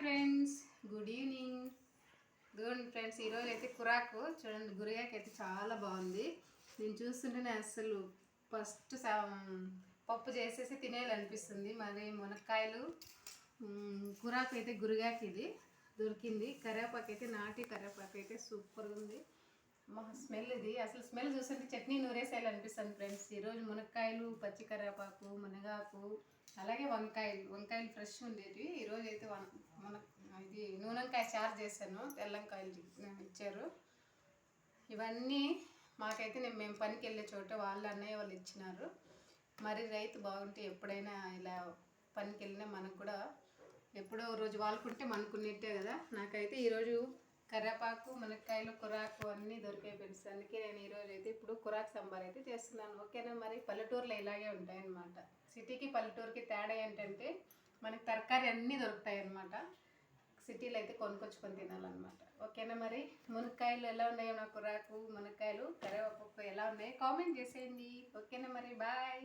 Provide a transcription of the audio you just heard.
Friends, good evening. చూడండి friends, ఈరోజు అయితే కురాకు చూడండి, గురగాకు అయితే చాలా బాగుంది. నేను చూస్తుంటేనే అసలు ఫస్ట్ పప్పు చేసేసి తినేయాలనిపిస్తుంది. మరి మునక్కాయలు, కురాకు అయితే గురగాకు ఇది దొరికింది. కరివేపాకు అయితే నాటి కరివేపాకు అయితే సూపర్గా ఉంది. మా స్మెల్ ఇది అసలు స్మెల్ చూస్తుంటే చట్నీ నూరేసేయాలనిపిస్తుంది ఫ్రెండ్స్. ఈరోజు మునక్కాయలు, పచ్చి కరివేపాకు, మునగాకు, అలాగే వంకాయలు ఫ్రెష్ ఉండేవి. ఈరోజు అయితే ఇది నూనెంకాయ చారు చేశాను, తెల్లంకాయలు ఇచ్చారు. ఇవన్నీ మాకైతే మేము పనికి వెళ్ళే చోట వాళ్ళు అన్నయ్య వాళ్ళు ఇచ్చినారు. మరి రైతు బాగుంటే ఎప్పుడైనా ఇలా పనికి వెళ్ళినా మనకు కూడా ఎప్పుడో రోజు వాళ్ళకుంటే మనకున్నట్టే కదా. నాకైతే ఈరోజు కరివేపాకు, మునక్కాయలు, కురాకు అన్నీ దొరికాయి ఫ్రెండ్స్. అందుకే నేను ఈరోజు అయితే ఇప్పుడు కురాకు సాంబార్ అయితే చేస్తున్నాను. ఓకేనా. మరి పల్లెటూరులో ఇలాగే ఉంటాయన్నమాట. సిటీకి పల్లెటూరుకి తేడా ఏంటంటే మనకి తరకారీ అన్నీ దొరుకుతాయి అన్నమాట. సిటీలో అయితే కొనుక్కొచ్చుకొని తినాలన్నమాట. ఓకేనా. మరి మునక్కాయలు ఎలా ఉన్నాయో, నా కురాకు, మునక్కాయలు, కరివేపాకు ఎలా ఉన్నాయో కామెంట్ చేసేయండి. ఓకేనా. మరి బాయ్.